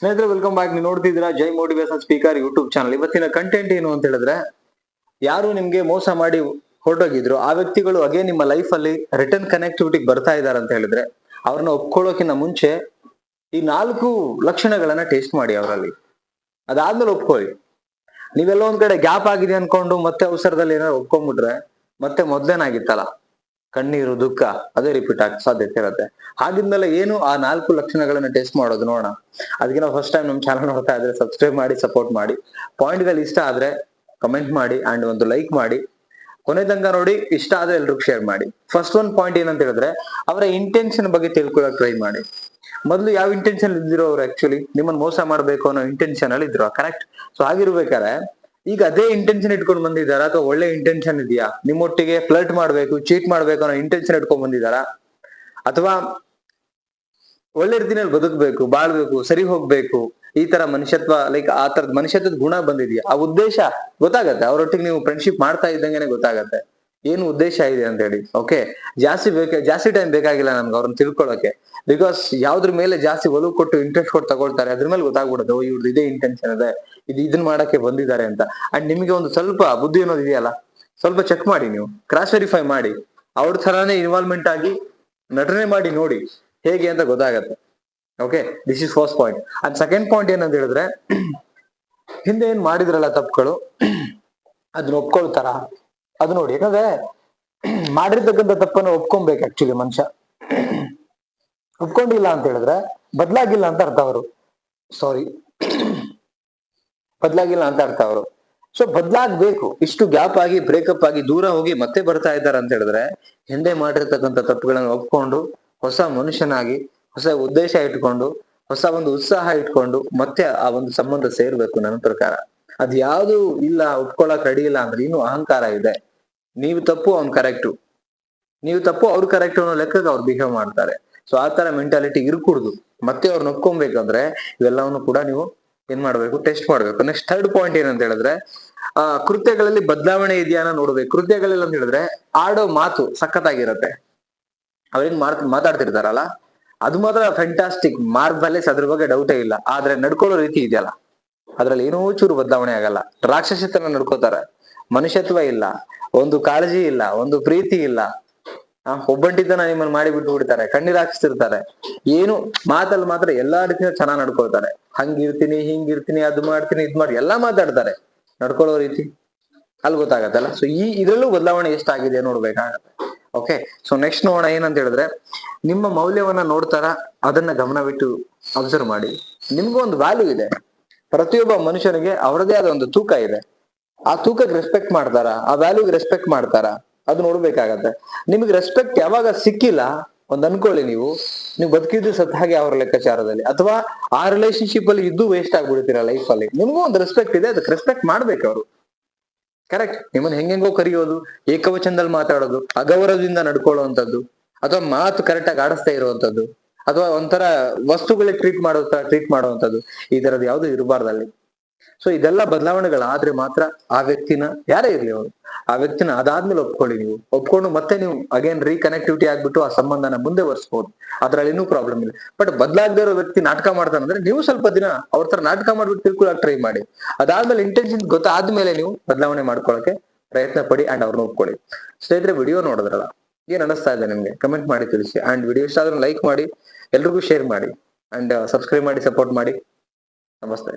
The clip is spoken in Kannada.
ಸ್ನೇಹಿತರೆ, ವೆಲ್ಕಮ್ ಬ್ಯಾಕ್. ನೀವು ನೋಡ್ತಿದ್ದೀರಾ ಜೈ ಮೋಟಿವೇಶನ್ ಸ್ಪೀಕರ್ ಯೂಟ್ಯೂಬ್ ಚಾನಲ್. ಇವತ್ತಿನ ಕಂಟೆಂಟ್ ಏನು ಅಂತ ಹೇಳಿದ್ರೆ, ಯಾರು ನಿಮ್ಗೆ ಮೋಸ ಮಾಡಿ ಹೊರಟೋಗಿದ್ರು ಆ ವ್ಯಕ್ತಿಗಳು ಅಗೇನ್ ನಿಮ್ಮ ಲೈಫ್ ಅಲ್ಲಿ ರಿಟರ್ನ್ ಕನೆಕ್ಟಿವಿಟಿ ಬರ್ತಾ ಇದಾರೆ ಅಂತ ಹೇಳಿದ್ರೆ, ಅವ್ರನ್ನ ಒಪ್ಕೊಳ್ಳೋಕಿನ್ನ ಮುಂಚೆ ಈ 4 ಲಕ್ಷಣಗಳನ್ನ ಟೆಸ್ಟ್ ಮಾಡಿ ಅವರಲ್ಲಿ. ಅದಾದ್ಮೇಲೆ ಒಪ್ಕೊಳ್ಳಿ. ನೀವೆಲ್ಲೋ ಒಂದ್ ಕಡೆ ಗ್ಯಾಪ್ ಆಗಿದೆ ಅನ್ಕೊಂಡು ಮತ್ತೆ ಅವಸರದಲ್ಲಿ ಏನಾದ್ರು ಒಪ್ಕೊಂಡ್ಬಿಟ್ರೆ ಮತ್ತೆ ಮೊದ್ಲೇನಾಗಿತ್ತಲ್ಲ, ಕಣ್ಣೀರು ದುಃಖ ಅದೇ ರಿಪೀಟ್ ಆಗ ಸಾಧ್ಯತೆ ಇರುತ್ತೆ. ಹಾಗಿದ್ಮೇಲೆ ಏನು ಆ 4 ಲಕ್ಷಣಗಳನ್ನ ಟೆಸ್ಟ್ ಮಾಡೋದು ನೋಡೋಣ. ಅದಕ್ಕೆ ನಾವು ಫಸ್ಟ್ ಟೈಮ್ ನಮ್ ಚಾನಲ್ ನೋಡ್ತಾ ಇದ್ರೆ ಸಬ್ಸ್ಕ್ರೈಬ್ ಮಾಡಿ, ಸಪೋರ್ಟ್ ಮಾಡಿ. ಪಾಯಿಂಟ್ ಗಳು ಇಷ್ಟ ಆದ್ರೆ ಕಮೆಂಟ್ ಮಾಡಿ ಅಂಡ್ ಒಂದು ಲೈಕ್ ಮಾಡಿ. ಕೊನೆ ತನಕ ನೋಡಿ, ಇಷ್ಟ ಆದ್ರೆ ಎಲ್ರಿಗೂ ಶೇರ್ ಮಾಡಿ. ಫಸ್ಟ್ ಒಂದು ಪಾಯಿಂಟ್ ಏನಂತ ಹೇಳಿದ್ರೆ, ಅವರ ಇಂಟೆನ್ಷನ್ ಬಗ್ಗೆ ತಿಳ್ಕೊಳಕ್ ಟ್ರೈ ಮಾಡಿ. ಮೊದ್ಲು ಯಾವ ಇಂಟೆನ್ಷನ್ ಇದ್ದಿರೋ ಅವ್ರು ಆಕ್ಚುಲಿ ನಿಮ್ಮನ್ನ ಮೋಸ ಮಾಡ್ಬೇಕು ಅನ್ನೋ ಇಂಟೆನ್ಷನ್ ಅಲ್ಲಿ ಇದ್ರು, ಕರೆಕ್ಟ್? ಸೊ ಹಾಗಿರ್ಬೇಕಾದ್ರೆ ಈಗ ಅದೇ ಇಂಟೆನ್ಷನ್ ಇಟ್ಕೊಂಡು ಬಂದಿದ್ದಾರಾ, ಅಥವಾ ಒಳ್ಳೆ ಇಂಟೆನ್ಷನ್ ಇದೆಯಾ? ನಿಮ್ಮೊಟ್ಟಿಗೆ ಫ್ಲರ್ಟ್ ಮಾಡ್ಬೇಕು, ಚೀಟ್ ಮಾಡ್ಬೇಕು ಅನ್ನೋ ಇಂಟೆನ್ಷನ್ ಇಟ್ಕೊಂಡ್ ಬಂದಿದ್ದಾರಾ, ಅಥವಾ ಒಳ್ಳೆ ರೀತಿನಲ್ಲಿ ಬದುಕಬೇಕು, ಬಾಳ್ಬೇಕು, ಸರಿ ಹೋಗ್ಬೇಕು, ಈ ತರ ಮನುಷ್ಯತ್ವ, ಲೈಕ್ ಆ ತರದ ಮನುಷ್ಯತ್ವದ ಗುಣ ಬಂದಿದ್ಯಾ? ಆ ಉದ್ದೇಶ ಗೊತ್ತಾಗತ್ತೆ. ಅವರೊಟ್ಟಿಗೆ ನೀವು ಫ್ರೆಂಡ್ಶಿಪ್ ಮಾಡ್ತಾ ಇದ್ದಂಗೆನೆ ಗೊತ್ತಾಗತ್ತೆ ಏನು ಉದ್ದೇಶ ಇದೆ ಅಂತ ಹೇಳಿ. ಓಕೆ, ಜಾಸ್ತಿ ಟೈಮ್ ಬೇಕಾಗಿಲ್ಲ ನಮ್ಗೆ ಅವ್ರನ್ನ ತಿಳ್ಕೊಳಕ್ಕೆ. ಬಿಕಾಸ್ ಯಾವ್ದ್ರ ಮೇಲೆ ಜಾಸ್ತಿ ಒಲವು ಕೊಟ್ಟು ಇಂಟ್ರೆಸ್ಟ್ ಕೊಟ್ಟು ತಗೊಳ್ತಾರೆ ಅದ್ರ ಮೇಲೆ ಗೊತ್ತಾಗ್ಬಿಡುತ್ತೆ, ಓ ಇವ್ರದ್ದು ಇದೇ ಇಂಟೆನ್ಷನ್ ಇದೆ, ಇದನ್ನ ಮಾಡಕ್ಕೆ ಬಂದಿದ್ದಾರೆ ಅಂತ. ಅಂಡ್ ನಿಮಗೆ ಒಂದು ಸ್ವಲ್ಪ ಬುದ್ಧಿ ಅನ್ನೋದು ಇದೆಯಲ್ಲ, ಸ್ವಲ್ಪ ಚೆಕ್ ಮಾಡಿ, ನೀವು ಕ್ರಾಸ್ ವೆರಿಫೈ ಮಾಡಿ, ಅವ್ರ ತರಾನೇ ಇನ್ವಾಲ್ವ್ಮೆಂಟ್ ಆಗಿ ನಟನೆ ಮಾಡಿ ನೋಡಿ ಹೇಗೆ ಅಂತ ಗೊತ್ತಾಗತ್ತೆ. Okay, this is first point. And second point ಏನಂತ ಹೇಳಿದ್ರೆ, ಹಿಂದೆ ಏನ್ ಮಾಡಿದ್ರಲ್ಲ ತಪ್ಪುಗಳು ಅದನ್ನ ಒಪ್ಕೊಳ್ತಾರ ಅದು ನೋಡಿ. ಯಾಕಂದ್ರೆ ಮಾಡಿರ್ತಕ್ಕಂಥ ತಪ್ಪನ್ನು ಒಪ್ಕೊಬೇಕು ಆಕ್ಚುಲಿ ಮನುಷ್ಯ. ಒಪ್ಕೊಂಡಿಲ್ಲ ಅಂತ ಹೇಳಿದ್ರೆ ಬದ್ಲಾಗಿಲ್ಲ ಅಂತ ಅರ್ಥ. ಅವರು ಬದ್ಲಾಗಿಲ್ಲ ಅಂತ ಅರ್ಥ ಅವರು. ಸೊ ಬದ್ಲಾಗ್ಬೇಕು. ಇಷ್ಟು ಗ್ಯಾಪ್ ಆಗಿ, ಬ್ರೇಕಪ್ ಆಗಿ, ದೂರ ಹೋಗಿ ಮತ್ತೆ ಬರ್ತಾ ಇದ್ದಾರೆ ಅಂತ ಹೇಳಿದ್ರೆ, ಹಿಂದೆ ಮಾಡಿರ್ತಕ್ಕಂಥ ತಪ್ಪುಗಳನ್ನು ಒಪ್ಕೊಂಡು ಹೊಸ ಮನುಷ್ಯನಾಗಿ, ಹೊಸ ಉದ್ದೇಶ ಇಟ್ಕೊಂಡು, ಹೊಸ ಒಂದು ಉತ್ಸಾಹ ಇಟ್ಕೊಂಡು ಮತ್ತೆ ಆ ಒಂದು ಸಂಬಂಧ ಸೇರ್ಬೇಕು. ನನ್ನ ಪ್ರಕಾರ ಅದ್ ಯಾವ್ದು ಇಲ್ಲ, ಒಪ್ಕೊಳಕ್ ರೆಡಿ ಇಲ್ಲ ಅಂದ್ರೆ ಇನ್ನು ಅಹಂಕಾರ ಇದೆ. ನೀವು ತಪ್ಪು ಅವ್ನ್ ಕರೆಕ್ಟು, ನೀವು ತಪ್ಪು ಅವ್ರು ಕರೆಕ್ಟ್ ಅನ್ನೋ ಲೆಕ್ಕಕ್ಕೆ ಅವ್ರು ಬಿಹೇವ್ ಮಾಡ್ತಾರೆ. ಸೊ ಆ ತರ ಮೆಂಟಾಲಿಟಿ ಇರ್ಕೂಡ್ದು. ಮತ್ತೆ ಅವ್ರನ್ನ ಒಪ್ಕೊಬೇಕಂದ್ರೆ ಇವೆಲ್ಲವನ್ನು ಕೂಡ ನೀವು ಏನ್ ಮಾಡ್ಬೇಕು, ಟೆಸ್ಟ್ ಮಾಡ್ಬೇಕು. ನೆಕ್ಸ್ಟ್ ಥರ್ಡ್ ಪಾಯಿಂಟ್ ಏನಂತ ಹೇಳಿದ್ರೆ, ಕೃತ್ಯಗಳಲ್ಲಿ ಬದಲಾವಣೆ ಇದೆಯಾ ನೋಡ್ಬೇಕು. ಕೃತ್ಯಗಳಲ್ಲಿ ಅಂತ ಹೇಳಿದ್ರೆ, ಆಡೋ ಮಾತು ಸಖತ್ತಾಗಿರತ್ತೆ. ಅವ್ರೇನ್ ಮಾತಾಡ್ತಿರ್ತಾರಲ್ಲ ಅದು ಮಾತ್ರ ಫ್ಯಾಂಟಾಸ್ಟಿಕ್, ಮಾರ್ಬಲೆಸ್, ಅದ್ರ ಬಗ್ಗೆ ಡೌಟೇ ಇಲ್ಲ. ಆದ್ರೆ ನಡ್ಕೊಳ್ಳೋ ರೀತಿ ಇದೆಯಲ್ಲ, ಅದ್ರಲ್ಲಿ ಏನೋ ಚೂರು ಬದಲಾವಣೆ ಆಗಲ್ಲ. ರಾಕ್ಷಸತನ ನಡ್ಕೋತಾರೆ, ಮನುಷ್ಯತ್ವ ಇಲ್ಲ, ಒಂದು ಕಾಳಜಿ ಇಲ್ಲ, ಒಂದು ಪ್ರೀತಿ ಇಲ್ಲ, ಒಬ್ಬಂಟಿತನ ನಿಮ್ಮನ್ನ ಮಾಡಿ ಬಿಟ್ಟು ಬಿಡ್ತಾರೆ, ಕಣ್ಣೀರ್ ಹಾಕಿಸ್ತಿರ್ತಾರೆ. ಏನು ಮಾತಲ್ಲಿ ಮಾತ್ರ ಎಲ್ಲಾ ರೀತಿಯ ಚೆನ್ನಾಗ್ ನಡ್ಕೊಳ್ತಾರೆ. ಹಂಗಿರ್ತೀನಿ, ಹಿಂಗಿರ್ತೀನಿ, ಅದು ಮಾಡ್ತೀನಿ, ಇದ್ ಮಾಡಿ ಎಲ್ಲಾ ಮಾತಾಡ್ತಾರೆ. ನಡ್ಕೊಳ್ಳೋ ರೀತಿ ಅಲ್ಲಿ ಗೊತ್ತಾಗತ್ತಲ್ಲ. ಸೊ ಇದ್ರಲ್ಲೂ ಬದಲಾವಣೆ ಎಷ್ಟಾಗಿದೆ ನೋಡ್ಬೇಕಾಗತ್ತೆ. ಓಕೆ, ಸೊ ನೆಕ್ಸ್ಟ್ ನೋಡೋಣ. ಏನಂತ ಹೇಳಿದ್ರೆ, ನಿಮ್ಮ ಮೌಲ್ಯವನ್ನ ನೋಡ್ತಾರ, ಅದನ್ನ ಗಮನವಿಟ್ಟು ಅಬ್ಸರ್ವ್ ಮಾಡಿ. ನಿಮ್ಗೂ ಒಂದು ವ್ಯಾಲ್ಯೂ ಇದೆ. ಪ್ರತಿಯೊಬ್ಬ ಮನುಷ್ಯನಿಗೆ ಅವರದೇ ಆದ ಒಂದು ತೂಕ ಇದೆ. ಆ ತೂಕಕ್ಕೆ ರೆಸ್ಪೆಕ್ಟ್ ಮಾಡ್ತಾರ, ಆ ವ್ಯಾಲ್ಯೂಗೆ ರೆಸ್ಪೆಕ್ಟ್ ಮಾಡ್ತಾರ, ಅದು ನೋಡ್ಬೇಕಾಗತ್ತೆ. ನಿಮಗೆ ರೆಸ್ಪೆಕ್ಟ್ ಯಾವಾಗ ಸಿಕ್ಕಿಲ್ಲ ಒಂದ್ ಅನ್ಕೊಳ್ಳಿ, ನೀವು ಬದುಕಿದ್ದು ಸತ್ ಹಾಗೆ ಅವ್ರ ಲೆಕ್ಕಾಚಾರದಲ್ಲಿ, ಅಥವಾ ಆ ರಿಲೇಶನ್ಶಿಪ್ ಅಲ್ಲಿ ಇದ್ದು ವೇಸ್ಟ್ ಆಗ್ಬಿಡ್ತೀರಾ ಲೈಫ್ ಅಲ್ಲಿ. ನಿಮ್ಗೂ ಒಂದು ರೆಸ್ಪೆಕ್ಟ್ ಇದೆ, ಅದಕ್ಕೆ ರೆಸ್ಪೆಕ್ಟ್ ಮಾಡ್ಬೇಕು ಅವರು. ಕರೆಕ್ಟ್? ನಿಮ್ಮನ್ನ ಹೆಂಗೆಂಗೋ ಕರೆಯೋದು, ಏಕವಚನದಲ್ಲಿ ಮಾತಾಡೋದು, ಅಗೌರವದಿಂದ ನಡ್ಕೊಳ್ಳುವಂಥದ್ದು, ಅಥವಾ ಮಾತು ಕರೆಕ್ಟ್ ಆಗಿ ಆಡಿಸ್ತಾ ಇರುವಂತದ್ದು, ಅಥವಾ ಒಂಥರ ವಸ್ತುಗಳಿಗೆ ಟ್ರೀಟ್ ಮಾಡುವಂಥದ್ದು, ಈ ತರದ್ ಯಾವ್ದು ಇರಬಾರ್ದಲ್ಲಿ. ಸೊ ಇದೆಲ್ಲ ಬದಲಾವಣೆಗಳಾದ್ರೆ ಮಾತ್ರ ಆ ವ್ಯಕ್ತಿನ, ಯಾರೇ ಇರ್ಲಿ ಅವರು, ಆ ವ್ಯಕ್ತಿನ ಅದಾದ್ಮೇಲೆ ಒಪ್ಕೊಳ್ಳಿ. ನೀವು ಒಪ್ಕೊಂಡು ಮತ್ತೆ ನೀವು ಅಗೇನ್ ರೀಕನೆಕ್ಟಿವಿಟಿ ಆಗ್ಬಿಟ್ಟು ಆ ಸಂಬಂಧನ ಮುಂದೆ ವರ್ಸ್ಬೋದು. ಅದ್ರಲ್ಲಿ ಇನ್ನೂ ಪ್ರಾಬ್ಲಮ್ ಇಲ್ಲ. ಬಟ್ ಬದಲಾಗದೇ ಇರೋ ವ್ಯಕ್ತಿ ನಾಟಕ ಮಾಡ್ತಾನಂದ್ರೆ, ನೀವು ಸ್ವಲ್ಪ ದಿನ ಅವ್ರ ತರ ನಾಟಕ ಮಾಡ್ಬಿಟ್ಟು ತಿಳ್ಕೊಳಕ್ ಟ್ರೈ ಮಾಡಿ. ಅದಾದ್ಮೇಲೆ ಇಂಟೆನ್ಷನ್ ಗೊತ್ತಾದ್ಮೇಲೆ ನೀವು ಬದಲಾವಣೆ ಮಾಡ್ಕೊಳಕ್ಕೆ ಪ್ರಯತ್ನ ಪಡಿ ಅಂಡ್ ಅವ್ರನ್ನ ಒಪ್ಕೊಳ್ಳಿ. ಸ್ನೇಹಿತರೆ, ವಿಡಿಯೋ ನೋಡಿದ್ರಲ್ಲ, ಏನ್ ಅನಿಸ್ತಾ ಇದೆ ನಿಮ್ಗೆ? ಕಮೆಂಟ್ ಮಾಡಿ ತಿಳಿಸಿ. ಅಂಡ್ ವಿಡಿಯೋ ಇಷ್ಟ ಆದ್ರೆ ಲೈಕ್ ಮಾಡಿ, ಎಲ್ರಿಗೂ ಶೇರ್ ಮಾಡಿ, ಅಂಡ್ ಸಬ್ಸ್ಕ್ರೈಬ್ ಮಾಡಿ, ಸಪೋರ್ಟ್ ಮಾಡಿ. ನಮಸ್ತೆ.